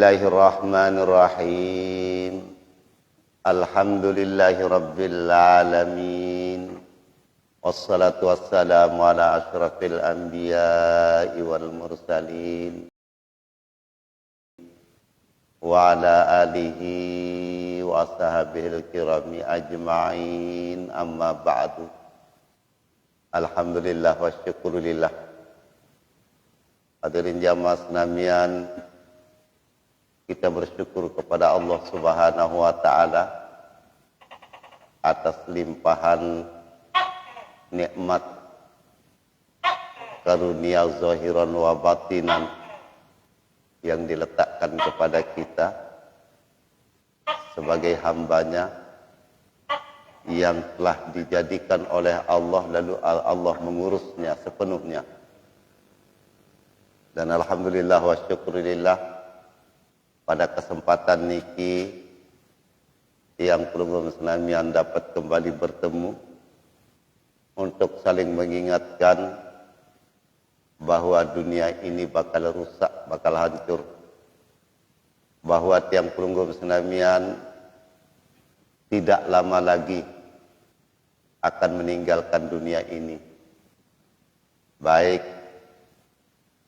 Bismillahirrahmanirrahim. Alhamdulillahi rabbil alamin. Wassalatu wassalamu ala asyrafil anbiya'i wal mursalin wa ala alihi wa ashabihil kirami ajma'in, amma ba'du. Alhamdulillah wa syukurillah. Hadirin jamaah senamian, kita bersyukur kepada Allah Subhanahu wa ta'ala atas limpahan nikmat karunia zahiran wa batinan yang diletakkan kepada kita sebagai hambanya yang telah dijadikan oleh Allah, lalu Allah mengurusnya sepenuhnya. Dan alhamdulillah wa syukurillah, pada kesempatan niki yang program senamian dapat kembali bertemu untuk saling mengingatkan bahwa dunia ini bakal rusak, bakal hancur, bahwa tiang program senamian tidak lama lagi akan meninggalkan dunia ini, baik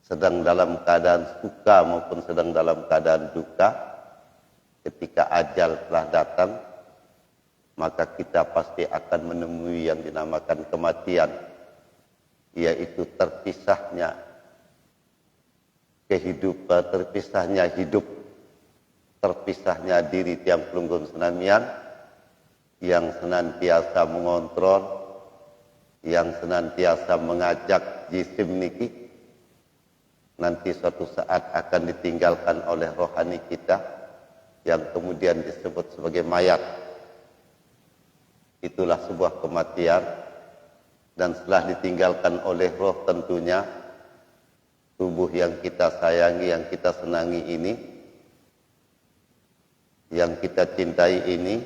sedang dalam keadaan suka maupun sedang dalam keadaan duka. Ketika ajal telah datang, maka kita pasti akan menemui yang dinamakan kematian, yaitu terpisahnya kehidupan, terpisahnya hidup, terpisahnya diri tiang pelunggun senamian yang senantiasa mengontrol, yang senantiasa mengajak jisim niki, nanti suatu saat akan ditinggalkan oleh rohani kita yang kemudian disebut sebagai mayat. Itulah sebuah kematian, dan setelah ditinggalkan oleh roh tentunya tubuh yang kita sayangi, yang kita senangi ini, yang kita cintai ini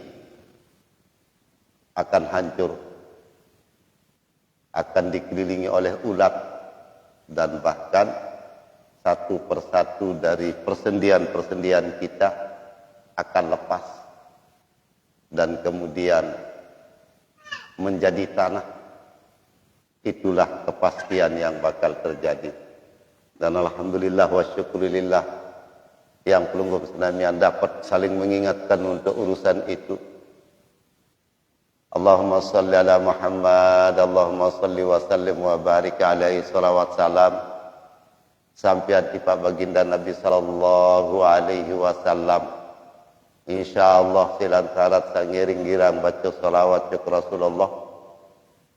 akan hancur, akan dikelilingi oleh ulat, dan bahkan satu persatu dari persendian-persendian kita akan lepas dan kemudian menjadi tanah. Itulah kepastian yang bakal terjadi. Dan alhamdulillah wa syukurillah, yang pelunggung senamian dapat saling mengingatkan untuk urusan itu. Allahumma salli ala Muhammad, Allahumma salli wa sallim wa barik alaihi salawat salam sampai tiba baginda Nabi sallallahu alaihi wasallam. Insyaallah silantarat sangiring girang baca salawat ke Rasulullah.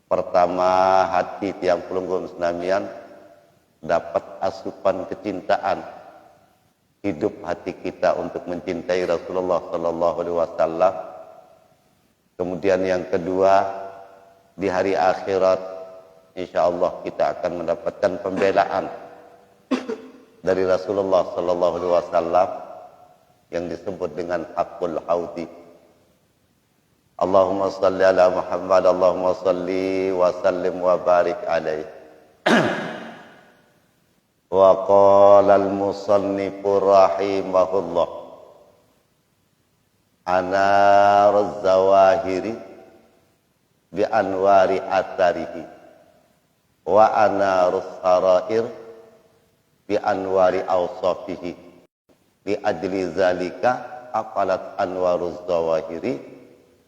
Pertama, hati tiang pelunggun senamian dapat asupan kecintaan, hidup hati kita untuk mencintai Rasulullah sallallahu alaihi wasallam. Kemudian yang kedua, di hari akhirat insyaallah kita akan mendapatkan pembelaan dari Rasulullah sallallahu alaihi wasallam yang disebut dengan haqqul haudi. Allahumma salli ala Muhammad, Allahumma salli wa sallim wa barik alaihi. Wa qala al-musannifu rahimahullah, anar zawahiri bi anwari atharihi wa anarus sarair bi anwari awsafihi. Li ajli zalika afalat anwaruz zawahiri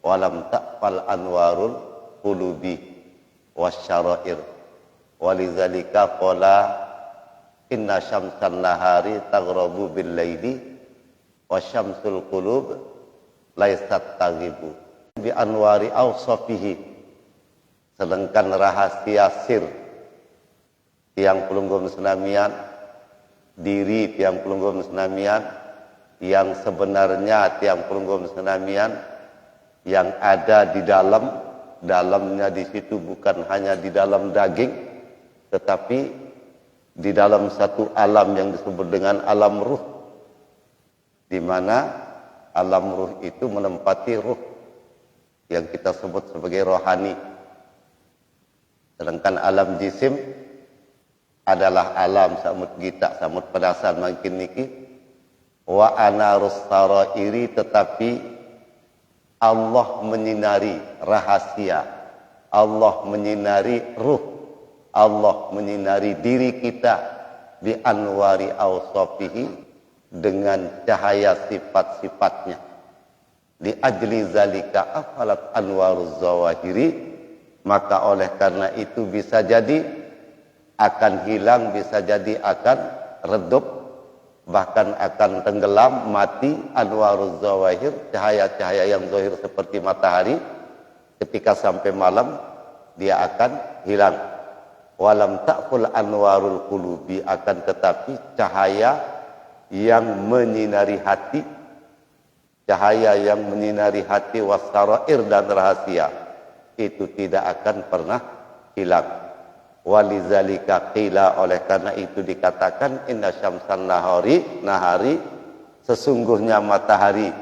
walam taqfal anwarul qulubi wasyarair. Walizalika qala inna syamsan nahari taghrabu bil laili wasyamsul qulub laysat taghibu bi anwari awsafihi. Sedangkan rahasia sir tiang pelunggung senamian, diri tiang pelunggung senamian, yang sebenarnya tiang pelunggung senamian yang ada di dalamnya di situ bukan hanya di dalam daging, tetapi di dalam satu alam yang disebut dengan alam ruh, di mana alam ruh itu menempati ruh yang kita sebut sebagai rohani. Sedangkan alam jisim adalah alam samut gita, samut pedasan makin niki, wa anarus sarairi, tetapi Allah menyinari rahasia, Allah menyinari ruh, Allah menyinari diri kita bi anwari awsafihi, dengan cahaya sifat-sifatnya. Di ajli zalika afalat anwaruz zawahiri, maka oleh karena itu bisa jadi akan hilang, bisa jadi akan redup, bahkan akan tenggelam, mati anwaruz zawahir, cahaya-cahaya yang zahir seperti matahari. Ketika sampai malam dia akan hilang. Walam ta'kul anwarul qulubi, akan tetapi cahaya yang menyinari hati, cahaya yang menyinari hati wasarair, dan rahasia, itu tidak akan pernah hilang. Walizalika qila, oleh karena itu dikatakan inna syamsan nahari, sesungguhnya matahari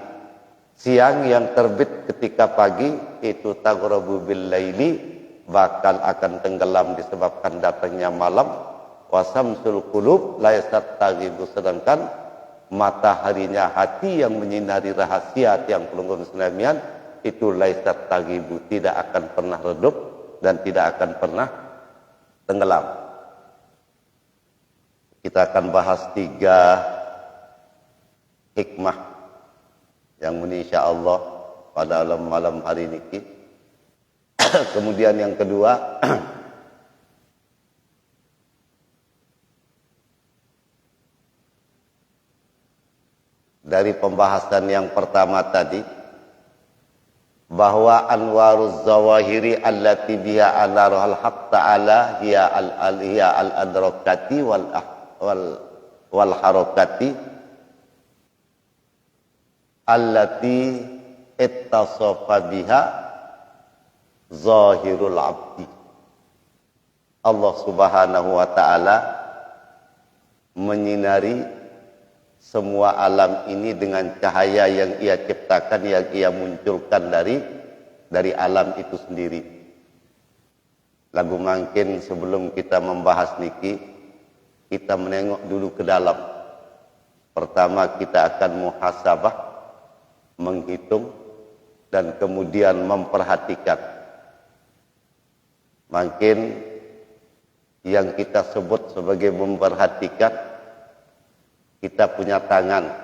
siang yang terbit ketika pagi itu taghrabu bil laili, bakal akan tenggelam disebabkan datangnya malam. Wasamsul qulub laysat taghibu, sedangkan mataharinya hati yang menyinari rahasia yang pelunggung senamian itu laysat taghibu, tidak akan pernah redup dan tidak akan pernah tenggelam. Kita akan bahas 3 hikmah yang insyaallah pada malam hari ini. Kemudian yang kedua, dari pembahasan yang pertama tadi, bahwa anwaruz zawahiri allati biha anarul haq ta'ala hiya al-adrakati wal harakati allati ittasafa biha zahirul abdi. Allah subhanahu wa ta'ala menyinari semua alam ini dengan cahaya yang ia ciptakan, yang ia munculkan dari alam itu sendiri. Lagu mungkin sebelum kita membahas niki, kita menengok dulu ke dalam. Pertama kita akan muhasabah, menghitung, dan kemudian memperhatikan. Mungkin yang kita sebut sebagai memperhatikan, kita punya tangan,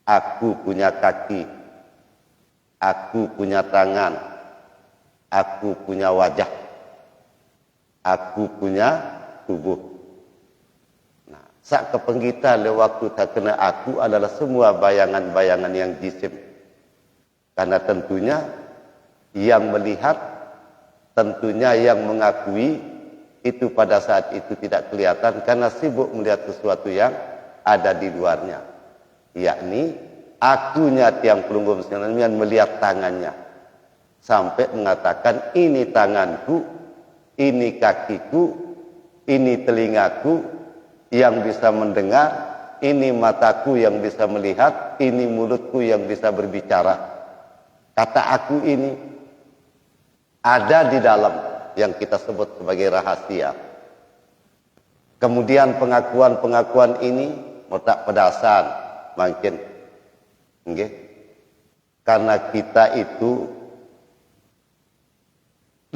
aku punya kaki, aku punya tangan, aku punya wajah, aku punya tubuh. Nah, sak kepenggita le waktu tak kena aku adalah semua bayangan-bayangan yang jisim. Karena tentunya yang melihat, tentunya yang mengakui itu pada saat itu tidak kelihatan karena sibuk melihat sesuatu yang ada di luarnya, yakni akunya tiang pelunggung senamian melihat tangannya sampai mengatakan ini tanganku, ini kakiku, ini telingaku yang bisa mendengar, ini mataku yang bisa melihat, ini mulutku yang bisa berbicara. Kata aku ini ada di dalam yang kita sebut sebagai rahasia. Kemudian pengakuan-pengakuan ini mutak pedasan mungkin, okay? Karena kita itu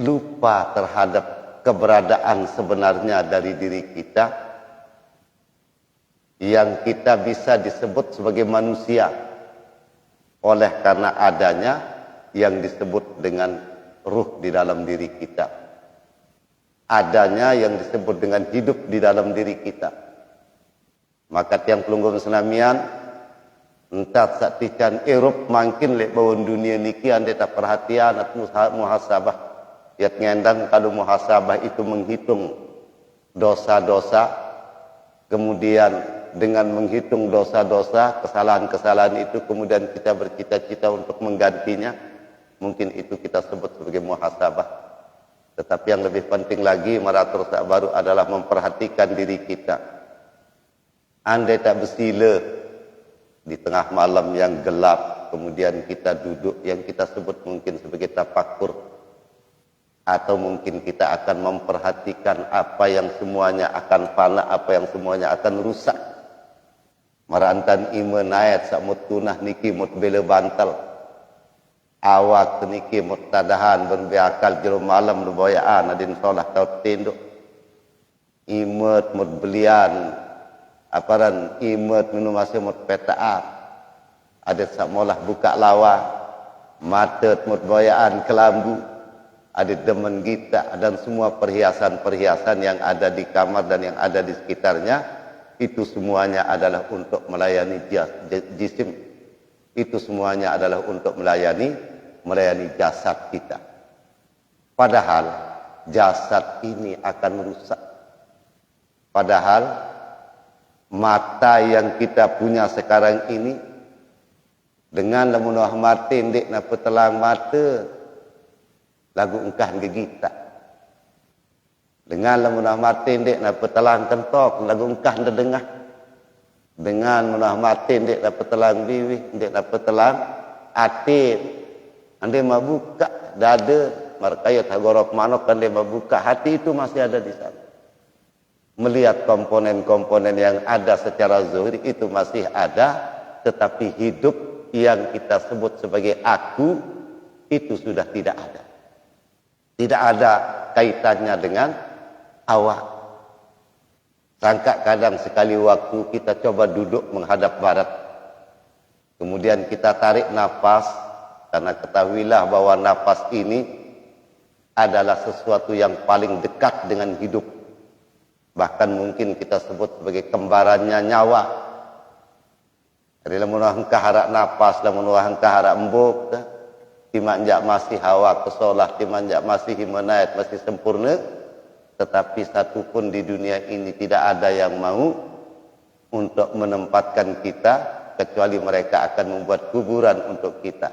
lupa terhadap keberadaan sebenarnya dari diri kita, yang kita bisa disebut sebagai manusia oleh karena adanya yang disebut dengan ruh di dalam diri kita, adanya yang disebut dengan hidup di dalam diri kita. Maka tiang pelunggung senamian entah saktikan Eropa makin lek bawon dunia niki anda tak perhatian atau muhasabah. Yat ngendang kalau muhasabah itu menghitung dosa-dosa, kemudian dengan menghitung dosa-dosa, kesalahan-kesalahan itu kemudian kita bercita-cita untuk menggantinya, mungkin itu kita sebut sebagai muhasabah. Tetapi yang lebih penting lagi maratur sak baru adalah memperhatikan diri kita. Andai tak bersila di tengah malam yang gelap, kemudian kita duduk, yang kita sebut mungkin sebagai tafakur, atau mungkin kita akan memperhatikan apa yang semuanya akan fana, apa yang semuanya akan rusak. Marantan iman ayat sakmut tunah niki mut bela bantal. Awak niki mut tadahan berbiakal jero malam nuboyaan adin solah tau tinduk. Imet mut belian aparan imet minum masih mut petaan. Ada sak molah buka lawa. Matet mut boyaan kelambu. Ada demen kita dan semua perhiasan-perhiasan yang ada di kamar dan yang ada di sekitarnya. Itu semuanya adalah untuk melayani jisim. Itu semuanya adalah untuk melayani jasad kita. Padahal jasad ini akan rusak. Padahal mata yang kita punya sekarang ini dengan lamunah mati ndik na petelang mata lagu engkah gegita. Dengan lamunah mati ndik na petelang kentok lagu engkah ndedengah. Dengan munah mati ndik na petelang biwih ndik na petelang atin. Ande mabuka dada markayat hagorok manok ande mabuka hati itu masih ada di sana. Melihat komponen-komponen yang ada secara zahir itu masih ada, tetapi hidup yang kita sebut sebagai aku itu sudah tidak ada. Tidak ada kaitannya dengan awak. Sangka kadang sekali waktu kita coba duduk menghadap barat. Kemudian kita tarik nafas, karena ketahuilah bahwa nafas ini adalah sesuatu yang paling dekat dengan hidup. Bahkan mungkin kita sebut sebagai kembarannya nyawa. Jadi lamunah engkah harak nafas, lamunah engkah harak embuk, timanjak masih hawa kesolah, timanjak masih himanayat, masih sempurna. Tetapi satu pun di dunia ini tidak ada yang mau untuk menempatkan kita, kecuali mereka akan membuat kuburan untuk kita.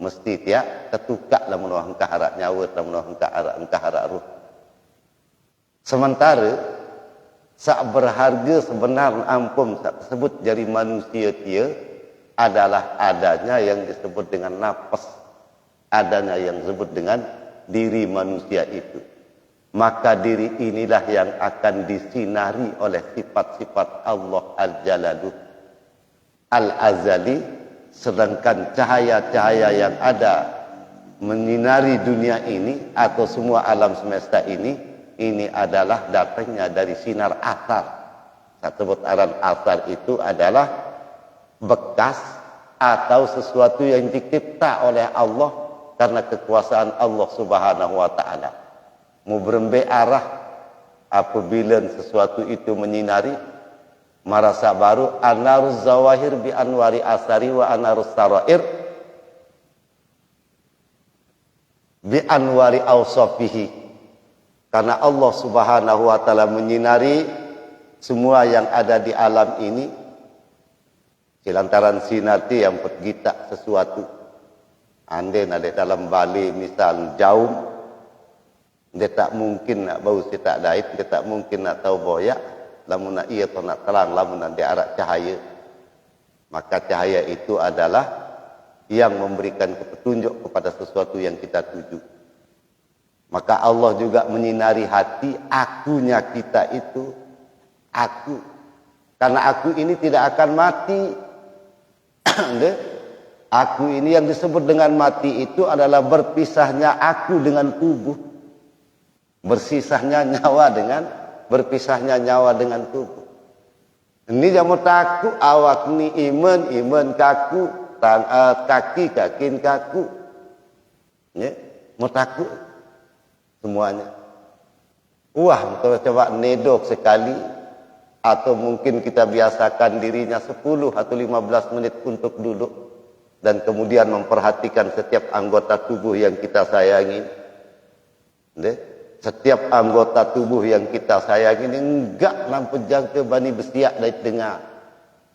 Mesti tiap ketukak lamunah engkah harak nyawa, lamunah engkah harak ruh. Sementara sak berharga sebenar ampun sak tersebut dari manusia dia adalah adanya yang disebut dengan nafas, adanya yang disebut dengan diri manusia itu. Maka diri inilah yang akan disinari oleh sifat-sifat Allah Al-Jalaluh Al-Azali, sedangkan cahaya-cahaya yang ada menyinari dunia ini atau semua alam semesta ini adalah datangnya dari sinar asar. Saya sebut aran asar itu adalah bekas atau sesuatu yang dicipta oleh Allah karena kekuasaan Allah Subhanahu wa taala. Mau berembe arah apabila sesuatu itu menyinari marasa baru anaruz zawahir bi anwari asari wa anarus sarair bi anwari awsafihi. Karena Allah Subhanahu wa taala menyinari semua yang ada di alam ini lantaran sinar yang pergita sesuatu. Ande ada dalam bali misal jaum, dia tak mungkin nak bau si tak dait, dia tak mungkin nak tahu boyak, lamun nak ia atau nak terang, lamun nak dia arak cahaya. Maka cahaya itu adalah yang memberikan petunjuk kepada sesuatu yang kita tuju. Maka Allah juga menyinari hati, akunya kita itu, aku. Karena aku ini tidak akan mati. Aku ini yang disebut dengan mati itu adalah berpisahnya aku dengan tubuh. Berpisahnya nyawa dengan tubuh. Ini jamu taku, awak ni iman kaku, kaki kaku. Ya, mau takut semuanya. Wah, kalau coba nedok sekali, atau mungkin kita biasakan dirinya 10 atau 15 menit untuk duduk dan kemudian memperhatikan setiap anggota tubuh yang kita sayangi. Setiap anggota tubuh yang kita sayangi ini enggak nampu jangka bani besiak dari tengah,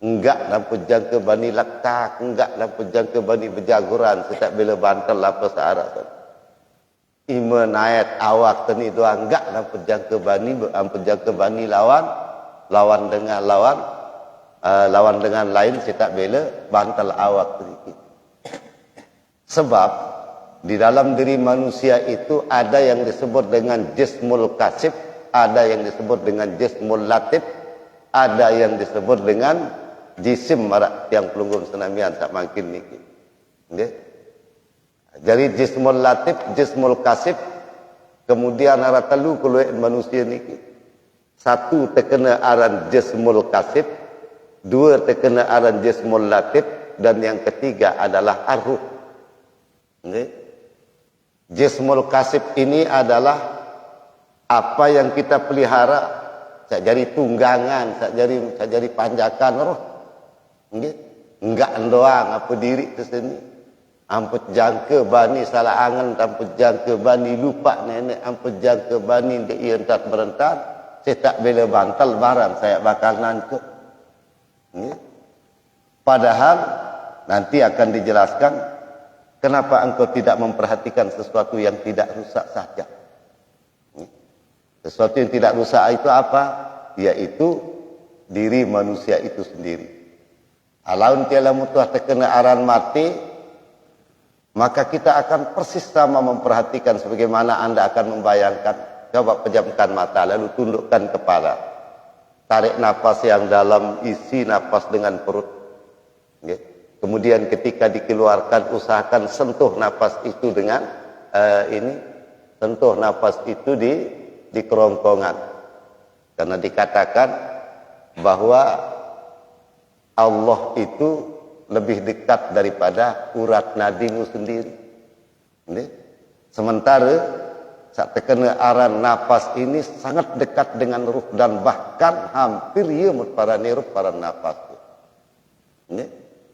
enggak nampu jangka bani laktak, enggak nampu jangka bani berjaguran setiap bila bantal apa searah. Iman ayat awak tani doang enggak nampu jangka bani lawan dengan lain setiap bila bantal awak tadi. Sebab di dalam diri manusia itu ada yang disebut dengan jismul kasib, ada yang disebut dengan jismul latif, ada yang disebut dengan jisim marak tiang pelunggung senamian sak makin niki. Nggih. Jadi jismul latif, jismul kasif, kemudian ara telu keluar manusia niki. Satu terkena aran jismul kasif, dua terkena aran jismul latif, dan yang ketiga adalah ar-ruh. Nggih. Jismul kasif ini adalah apa yang kita pelihara, sak jari tunggangan, sak jari panjakan roh. Nggih. Enggak doang apa diri ke sini. Amput jangka bani salah angan, amput jangka bani lupa nenek, amput jangka bani dia entat berentan, saya tak bela bantal barang saya bakal nangkep. Padahal nanti akan dijelaskan kenapa engkau tidak memperhatikan sesuatu yang tidak rusak saja. Sesuatu yang tidak rusak itu apa? Yaitu diri manusia itu sendiri. Alaun tiala mutuah terkena aran mati, maka kita akan persis sama memperhatikan sebagaimana Anda akan membayangkan. Coba pejamkan mata, lalu tundukkan kepala. Tarik nafas yang dalam, isi nafas dengan perut. Kemudian ketika dikeluarkan, usahakan sentuh nafas itu dengan sentuh nafas itu di kerongkongan. Karena dikatakan bahwa Allah itu lebih dekat daripada urat nadimu sendiri. Sementara saat terkena aran nafas ini sangat dekat dengan ruh dan bahkan hampir ia mutparani ruh para nafas.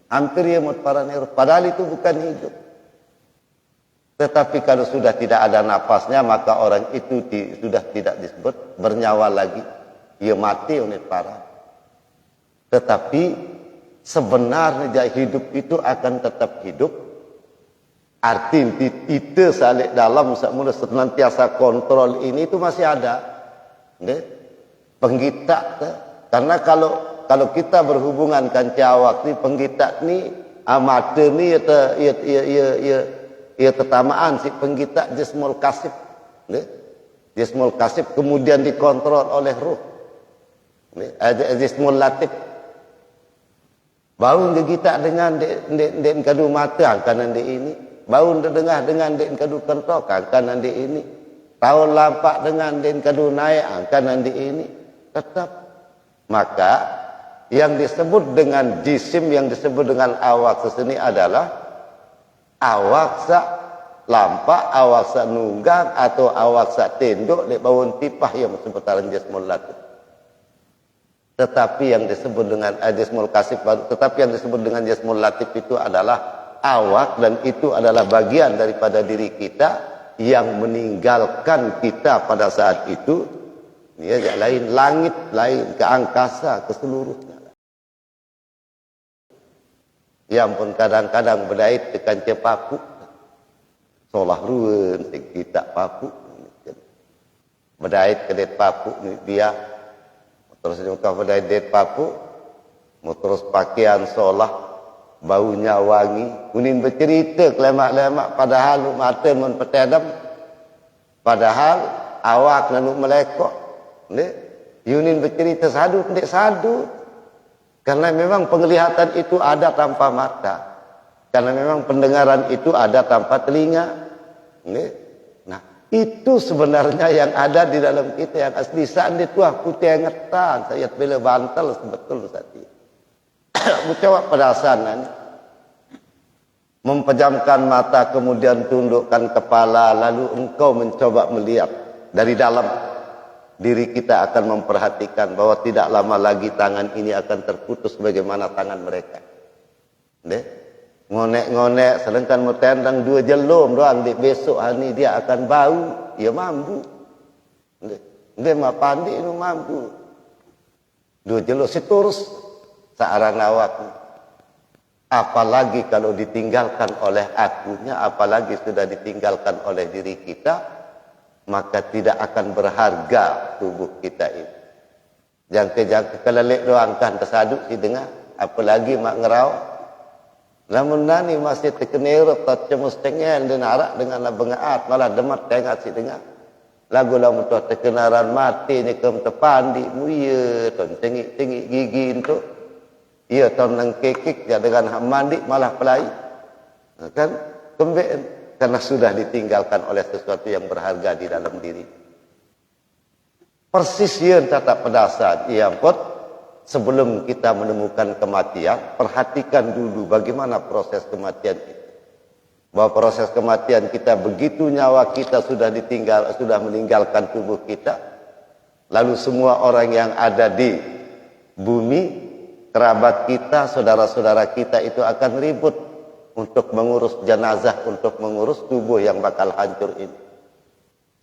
Hampir ia mutparani ruh, padahal itu bukan hidup. Tetapi kalau sudah tidak ada nafasnya, maka orang itu sudah tidak disebut bernyawa lagi. Ia mati unit para. Tetapi sebenarnya hidup itu akan tetap hidup. Arti kita salik dalam semula senantiasa kontrol ini itu masih ada. Penggitak. Karena kalau kita berhubungan kan awak ni penggitak ni mata ni ia tetamaan si penggitak jismul kasif. Jismul kasif kemudian dikontrol oleh ruh. Jismul latif. Bau kita dengan dek kadu mata kanan dek ini. Bau dengar dengan dek kadu kentok kanan dek ini. Tahun lampak dengan dek kadu naik kanan dek ini. Tetap. Maka yang disebut dengan jisim, yang disebut dengan awak sesini adalah awak sak lampak, awak sak nunggang atau awak sak tenduk dek bawon tipah yang seputaran jismul latif. Tetapi yang disebut dengan jismul kasif, tetapi yang disebut dengan jismul latif itu adalah awak, dan itu adalah bagian daripada diri kita yang meninggalkan kita pada saat itu. Ya, lain langit, lain ke angkasa, ke seluruhnya. Yang pun kadang-kadang berdait tekan cepaku, solah ruwen kita papu, berdait ke det papu dia. Terus muka pada det papu, terus pakaian solah, baunya wangi, kuning bercerita kelemak-lemak, padahal mata mun petedam, padahal awak nanuk melekok, yunin bercerita sadu, tidak sadu, karena memang penglihatan itu ada tanpa mata, karena memang pendengaran itu ada tanpa telinga, itu sebenarnya yang ada di dalam kita yang asli. Saat itu aku tengetan, saya bela bantal sebetul saat itu. Mencoba perasanan, mempejamkan mata, kemudian tundukkan kepala, lalu engkau mencoba melihat dari dalam diri kita, akan memperhatikan bahwa tidak lama lagi tangan ini akan terputus sebagaimana tangan mereka. Ngonek-ngonek, sedangkan mutendang dua jelum doang, besok hari dia akan bau, ia mampu. Dia mah pandi itu mampu. Dua jelum seterus searang awak. Apalagi kalau ditinggalkan oleh akunya, apalagi sudah ditinggalkan oleh diri kita, maka tidak akan berharga tubuh kita ini. Jangka-jangka kelelek doang kan tersaduk si dengar, apalagi mak ngerau. Namun nani masih terkenir tak cemus tengel dan arak dengan bengaat, malah demat tengah si dengar. Lagu lamu tu terkenaran mati ni kem tepandi muye ton tengik-tengik gigi itu. ia tahun nang kekik ya dengan mandi malah pelai. Kan kembeen karena sudah ditinggalkan oleh sesuatu yang berharga di dalam diri. Persis ia tatap pedasan ia pun sebelum kita menemukan kematian, perhatikan dulu bagaimana proses kematian itu. Bahwa proses kematian kita begitu nyawa kita sudah meninggalkan tubuh kita, lalu semua orang yang ada di bumi, kerabat kita, saudara-saudara kita itu akan ribut untuk mengurus jenazah, untuk mengurus tubuh yang bakal hancur ini.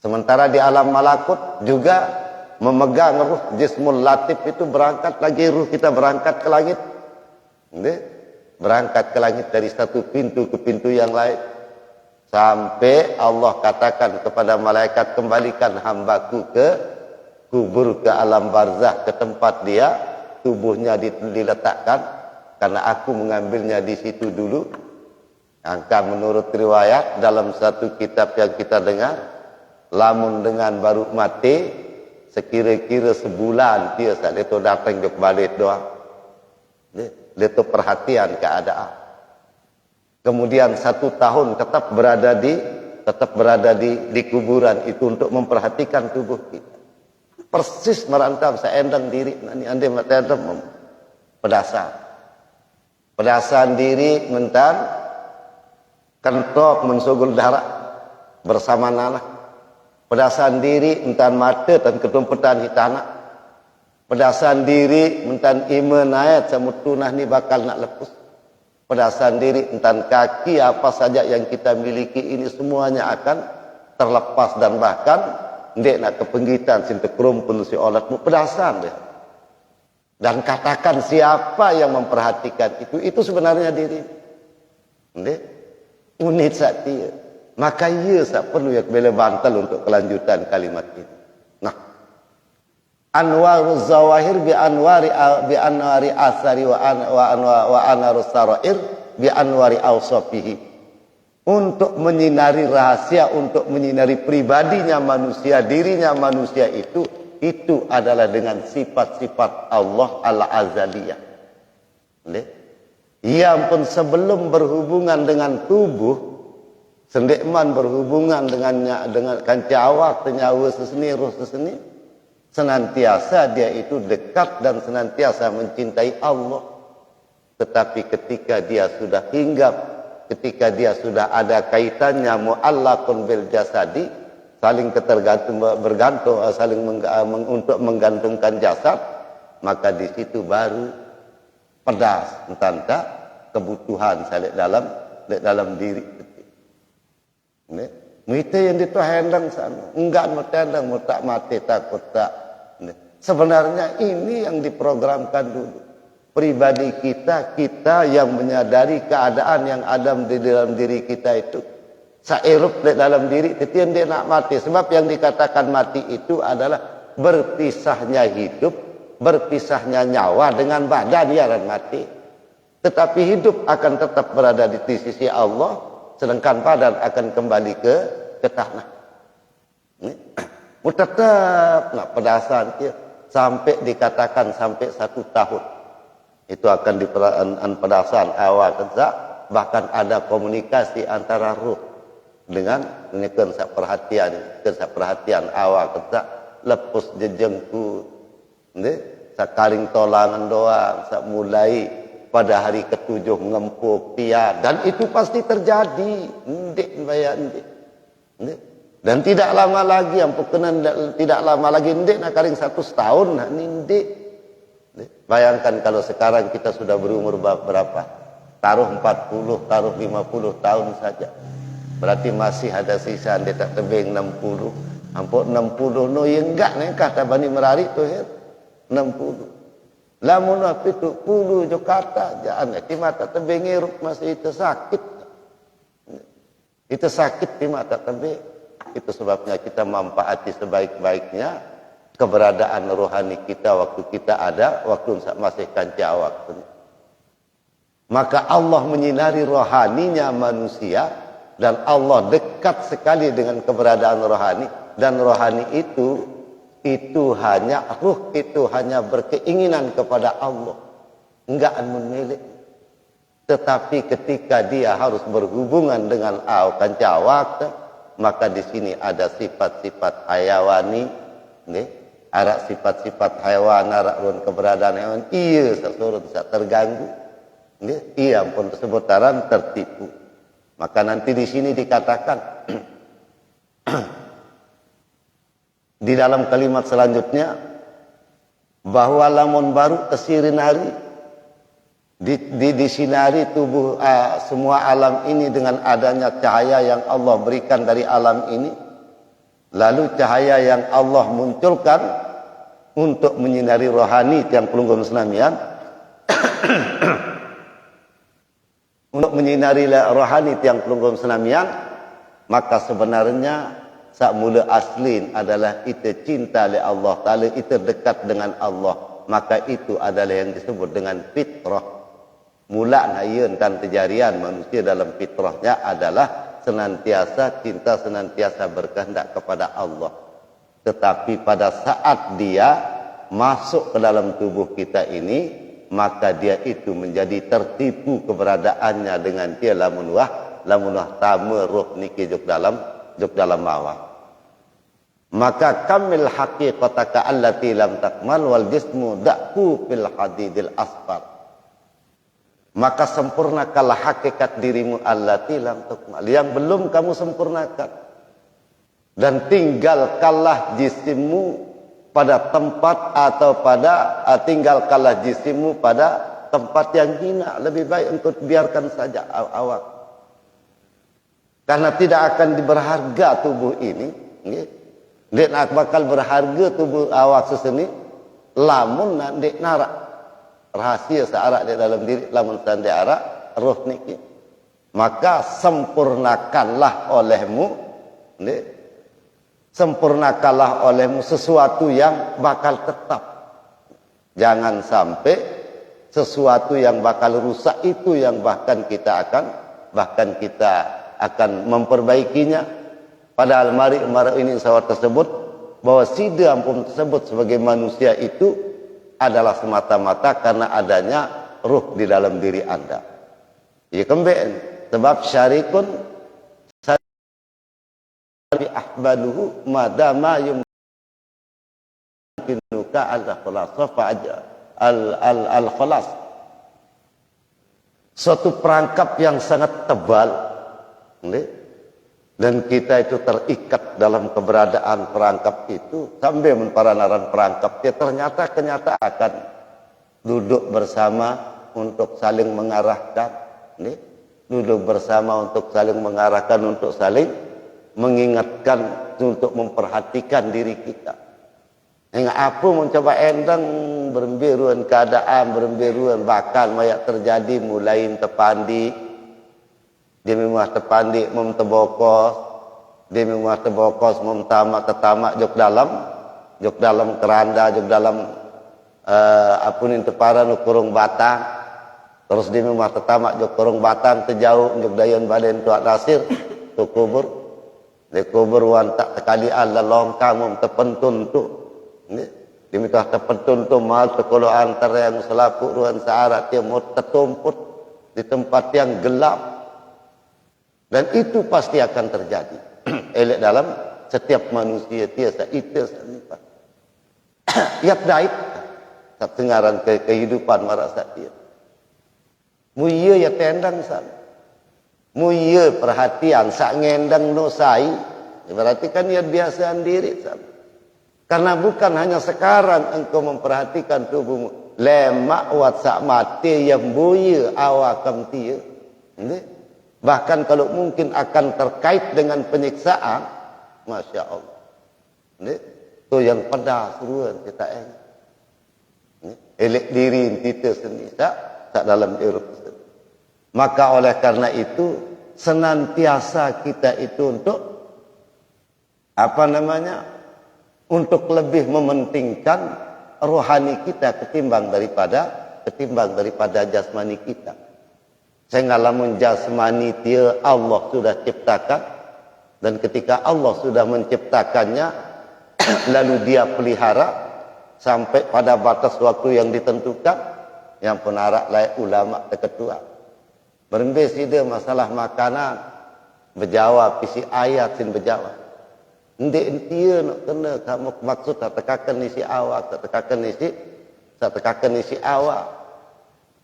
Sementara di alam malakut juga memegang ruh jismul latif itu berangkat lagi, ruh kita berangkat ke langit. Berangkat ke langit dari satu pintu ke pintu yang lain. Sampai Allah katakan kepada malaikat, kembalikan hambaku ke kubur, ke alam barzah, ke tempat dia tubuhnya diletakkan, karena aku mengambilnya di situ dulu. Angka menurut riwayat dalam satu kitab yang kita dengar, lamun dengan baru mati sekira-kira sebulan dia saat itu datang ke balik doang. Dia tu perhatian keadaan. Kemudian 1 tahun tetap berada di kuburan itu untuk memperhatikan tubuh kita. Persis merantau seendang diri ande matadam pedasan diri mentan kentok mensugul darah bersama nanah, pedasan diri mentan mata dan ketumpetan hitana, pedasan diri mentan iman ayat samutunah ni bakal nak lepas, pedasan diri mentan kaki apa saja yang kita miliki ini semuanya akan terlepas, dan bahkan ndek nak kepenggitan sinta kerumpun si olatmu pedasan dia. Dan katakan siapa yang memperhatikan itu sebenarnya diri. Ndek unit satia. Maka ia tak perlu yang bela bantal untuk kelanjutan kalimat ini. Nah, anwaruz zawahir bi anwari asari wa anarus sarair bi anwari awsafihi. Untuk menyinari rahasia, untuk menyinari pribadinya manusia, dirinya manusia itu adalah dengan sifat-sifat Allah al-azaliyah. Ia pun sebelum berhubungan dengan tubuh, sendekman berhubungan dengan kancawak, senyawa seseni, roh seseni, senantiasa dia itu dekat dan senantiasa mencintai Allah. Tetapi ketika dia sudah hinggap, ketika dia sudah ada kaitannya mu'allaqun bil jasadi, saling bergantung, saling untuk menggantungkan jasad, maka di situ baru pedas tentang kebutuhan saling dalam diri. Mita yang itu hendang sana, enggak metendang, tak mati takut tak. Sebenarnya ini yang diprogramkan dulu. Pribadi kita yang menyadari keadaan yang ada di dalam diri kita itu sairup di dalam diri, tetian dia nak mati. Sebab yang dikatakan mati itu adalah berpisahnya hidup, berpisahnya nyawa dengan badan ya dan mati. Tetapi hidup akan tetap berada di sisi Allah, sedangkan badan akan kembali ke tanah. Tetap nak pedasan dia sampai dikatakan sampai 1 tahun. Itu akan diperaan pedasan awal kerja, bahkan ada komunikasi antara ruh dengan ini konsep perhatian awal kerja, lepas jejengku, sakaring tolangan doang, mulai pada hari ke-7 ngempuk dia, dan itu pasti terjadi, dan tidak lama lagi, tidak lama lagi, nak karing 1 tahun, Bayangkan kalau sekarang kita sudah berumur berapa? Taruh 40, taruh 50 tahun saja. Berarti masih ada sisa dia tak tebing 60. Hampir 60 no yang enggak nih kata Bani Merari tu ya. 60. Lamun api tu 10 Jakarta jangan di mata tebing iruk masih itu sakit. Itu sakit di mata tebing. Itu sebabnya kita manfaati sebaik-baiknya keberadaan rohani kita waktu kita ada, waktu masih kancah waktu. Maka Allah menyinari rohaninya manusia, dan Allah dekat sekali dengan keberadaan rohani, dan rohani itu hanya ruh itu hanya berkeinginan kepada Allah. enggak milik. Tetapi ketika dia harus berhubungan dengan kancawak, maka di sini ada sifat-sifat hayawani, nggih. Arak sifat-sifat hewan, arak ruang keberadaan hewan, iya sesuatu tidak terganggu, nggih. Iya pun tersebut tertipu. Maka nanti di sini dikatakan di dalam kalimat selanjutnya bahwa lamun baru kesirin hari disinari tubuh semua alam ini dengan adanya cahaya yang Allah berikan dari alam ini, lalu cahaya yang Allah munculkan untuk menyinari rohani tiang pelunggung senamian untuk menyinari rohani tiang pelunggung senamian, maka sebenarnya sak mula aslin adalah itu cinta oleh Allah Ta'ala, itu dekat dengan Allah, maka itu adalah yang disebut dengan fitrah. Mula nayun dan kejarian manusia dalam fitrahnya adalah senantiasa cinta, senantiasa berkehendak kepada Allah. Tetapi pada saat dia masuk ke dalam tubuh kita ini, maka dia itu menjadi tertipu keberadaannya dengan dia lamun wah tama roh niki juk dalam mawah. Maka kamil haqiqataka allati lam takmal wal jismu da'ku fil hadidil asfar. Maka sempurnakanlah hakikat dirimu allati lam takmal, yang belum kamu sempurnakan, dan tinggalkanlah jisimmu pada tempat atau tinggalkanlah jisimmu pada tempat yang hina. Lebih baik untuk biarkan saja awak, karena tidak akan berharga tubuh ini. Dia nak bakal berharga tubuh awak seseni lamun nak dek narak rahasia searak di dalam diri, lamun sandi arak roh niki, maka sempurnakanlah olehmu, sempurnakanlah olehmu sesuatu yang bakal tetap. Jangan sampai sesuatu yang bakal rusak itu yang bahkan kita akan memperbaikinya. Padahal mari ini sawat tersebut bahwa sida ampun tersebut sebagai manusia itu adalah semata-mata karena adanya ruh di dalam diri Anda. Ya kembali sebab syarikun bi ahbaluhu madama yumkinuka al khalas. Suatu perangkap yang sangat tebal, dan kita itu terikat dalam keberadaan perangkap itu sambil memparanaran perangkap dia ternyata kenyataan duduk bersama untuk saling mengarahkan, duduk bersama untuk saling mengarahkan, untuk saling mengingatkan, untuk memperhatikan diri kita. Hingga apa mencoba endang berembiruan keadaan, berembiruan bakal mayak terjadi mulai terpandi. Dia memang terpandi memtebokos, dia memang terbokos memtamak jok dalam keranda, jok dalam apunin teparan kurung batang. Terus dia memang tertamak jok kurung batang terjauh jok dayan badan tuak nasir tu kubur. Dia kubur wan tak tekali Allah longkang terpentun tu. Dia minta terpentun tu mal tekolo antara yang selapuk ruan searat dia mau tertumput di tempat yang gelap. Dan itu pasti akan terjadi. Elek dalam setiap manusia tiasa itu sanipa. Yak daib tak dengaran kehidupan marasa dia. Muya ya tendang san. Muya perhatian sak ngendang no sai. Berarti kan ia biasaan diri san. Karena bukan hanya sekarang engkau memperhatikan tubuhmu. Lemak wat sak mati yang buya awakam dia. Bahkan kalau mungkin akan terkait dengan penyiksaan, Masya Allah. Itu yang pada suruhan kita ini. Elek diri kita sendiri, tak dalam diri sendiri. Maka oleh karena itu, senantiasa kita itu untuk, untuk lebih mementingkan rohani kita ketimbang daripada jasmani kita. Sehingga lamun jasmani dia Allah sudah ciptakan, dan ketika Allah sudah menciptakannya lalu dia pelihara sampai pada batas waktu yang ditentukan, yang penarak layak ulama terketua. Berembes dia masalah makanan, berjawab isi ayat sin berjawab. Ndek entia nak kena kamu maksud tak tekakan isi awak, tak tekakan isi awak.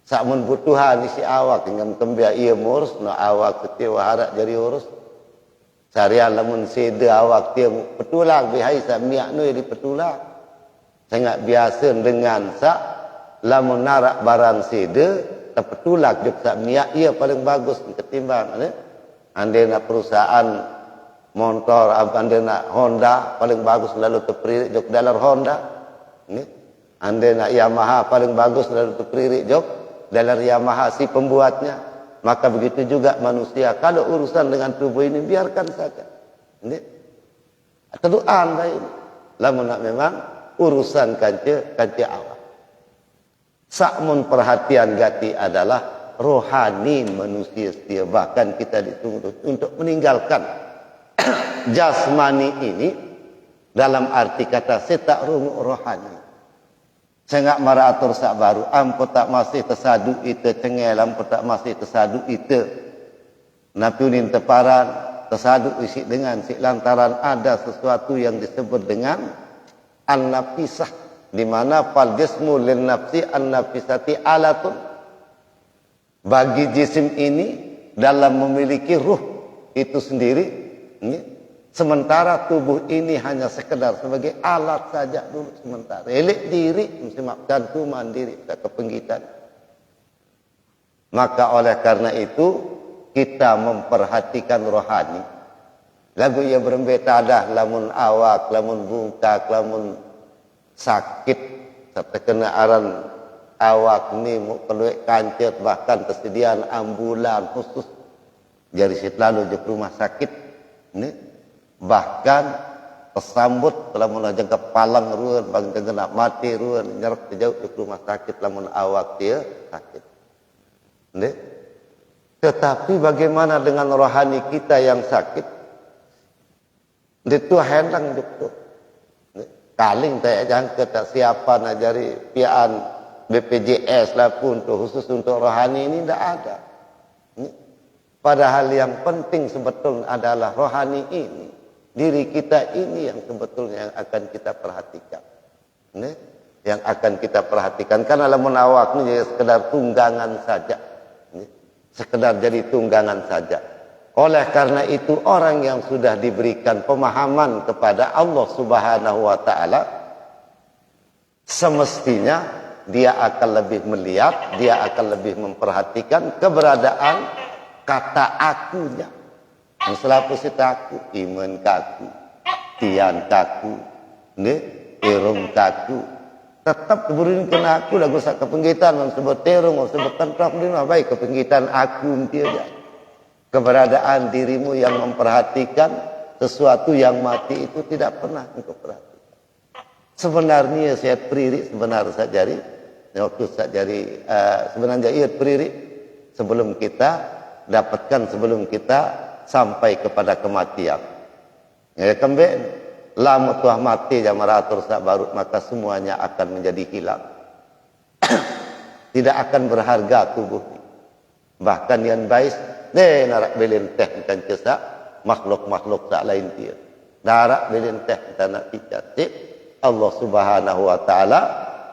Sak mun butuhan isi awak dengan kembia ia murus nak awak ketiwa harap jadi urus. Sarian lamun seda awak dia petulak bihai sak miak nu di petulak. Sangat biasa dengan sak lamun narak barang seda terpetulak juk sak miak ia paling bagus ketimbang andai nak perusahaan motor, andai nak Honda paling bagus lalu terperirik juk dalam Honda. Andai nak Yamaha paling bagus lalu terperirik juk dalam Yamaha si pembuatnya. Maka begitu juga manusia. Kalau urusan dengan tubuh ini biarkan saja. Ini teduan baik. Lamun nak memang urusan kanca awak. Sakmun perhatian gati adalah rohani manusia setia. Bahkan kita dituntut untuk meninggalkan jasmani ini dalam arti kata setak rungu rohani. Sengak maratur sak baru ampo tak masih tersadu itu cengel ampo tak masih tersadu itu napiunin teparan tersadu isi dengan si lantaran ada sesuatu yang disebut dengan an-nafisah di mana fal jismu lin nafsi an-nafisati alatun bagi jisim ini dalam memiliki ruh itu sendiri sementara tubuh ini hanya sekedar sebagai alat saja dulu sementara. Elek diri, mesti maafkan tu mandiri, tak kepenggitan. Maka oleh karena itu, kita memperhatikan rohani. Lagu ia berembeta dah, lamun awak, lamun bungkak, lamun sakit, serta kena aran awak ni, keluik kancet, bahkan tersediaan ambulan khusus. Jadi lalu je ke rumah sakit. Ini. Bahkan tersambut lamun jangka palang ruan bang jangka nak mati ruan nyerap jauh ke rumah sakit lamun awak dia sakit. Tetapi bagaimana dengan rohani kita yang sakit? Itu hendang itu. Kaling tak jangka tak siapa nak jari piaan BPJS lah pun tu khusus untuk rohani ini tidak ada. Padahal yang penting sebetulnya adalah rohani ini. Diri kita ini yang sebetulnya yang akan kita perhatikan. Yang akan kita perhatikan. Karena lamun awak ni sekedar tunggangan saja. Sekedar jadi tunggangan saja. Oleh karena itu orang yang sudah diberikan pemahaman kepada Allah Subhanahu wa taala semestinya dia akan lebih melihat, dia akan lebih memperhatikan keberadaan kata akunya. Selaku sitaku, iman kaku, tian kaku, irung kaku. Tetap keberin kena aku lagu sak kepenggitan dan sebut terung, sebut tentrak ni baik kepenggitan aku dia. Keberadaan dirimu yang memperhatikan sesuatu yang mati itu tidak pernah engkau perhatikan. Sebenarnya saya peririk sebenar sajari, waktu sajari sebenarnya ia peririk sebelum kita dapatkan sebelum kita sampai kepada kematian. Ya kembali lama tuah mati jam maratur sak baru maka semuanya akan menjadi hilang. Tidak akan berharga tubuh. Bahkan yang baik narak belen teh kan cesak makhluk-makhluk tak lain dia. Narak belen teh tanah ticatik Allah Subhanahu wa taala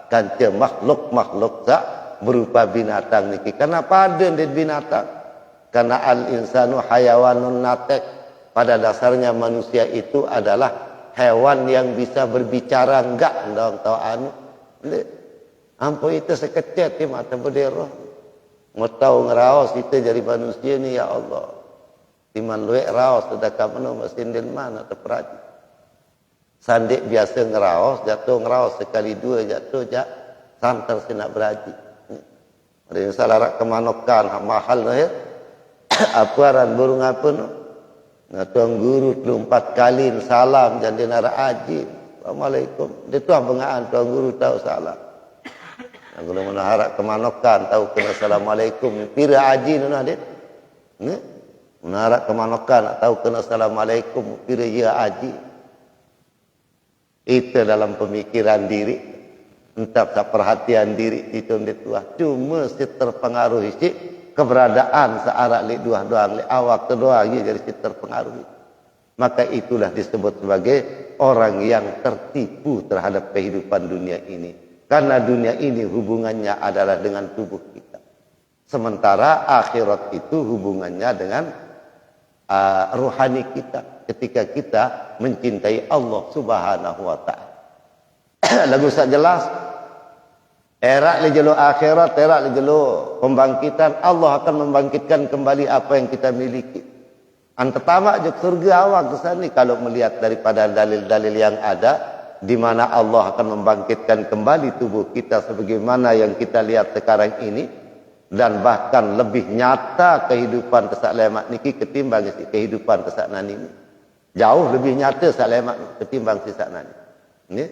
kan ce makhluk-makhluk tak berupa binatang niki. Kenapa ada binatang? Karena al-insanu hayawanun natek. Pada dasarnya manusia itu adalah hewan yang bisa berbicara. Enggak, orang tahu anu. Ampun itu sekecet di mata berdero. Mau tahu ngeraos itu jadi manusia ni ya Allah. Timan luek raos sudah kamu mesin dan mana terperaji. Sandik biasa ngeraos, jatuh ngeraos sekali dua jatuh jak santar sinak beraji. Ada yang salah rak kemanokan mahal lahir. Apuaran burung apa no? Nah tuang guru 4 kali salam jadi nara aji. Assalamualaikum. Dia tuang bengaan tuang guru tahu salam. Nah kalau menaharak kemanokan tahu kena assalamualaikum. Pira aji no adik. Menaharak kemanokan tahu kena assalamualaikum. Pira ya aji. Itu dalam pemikiran diri. Entah tak perhatian diri itu tua. Cuma si terpengaruh si keberadaan searak li dua doang li awak kedua jadi si terpengaruh. Maka itulah disebut sebagai orang yang tertipu terhadap kehidupan dunia ini. Karena dunia ini hubungannya adalah dengan tubuh kita. Sementara akhirat itu hubungannya dengan ruhani kita. Ketika kita mencintai Allah Subhanahu wa ta'ala. Lagu sak jelas. Erak li jelo akhirat, erak li jelo pembangkitan. Allah akan membangkitkan kembali apa yang kita miliki. Antara juk surga awak kesani kalau melihat daripada dalil-dalil yang ada, di mana Allah akan membangkitkan kembali tubuh kita sebagaimana yang kita lihat sekarang ini, dan bahkan lebih nyata kehidupan kesak lemak niki ketimbang kehidupan kesak nani ini. Jauh lebih nyata sak lemak ketimbang si sak nani. Ini.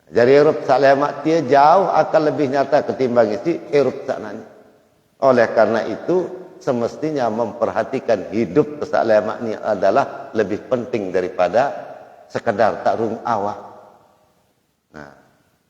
Jadi hirup sak lemak dia jauh akan lebih nyata ketimbang isi hirup sak nani. Oleh karena itu semestinya memperhatikan hidup kesak lemak ini adalah lebih penting daripada sekedar takrung awak. Nah,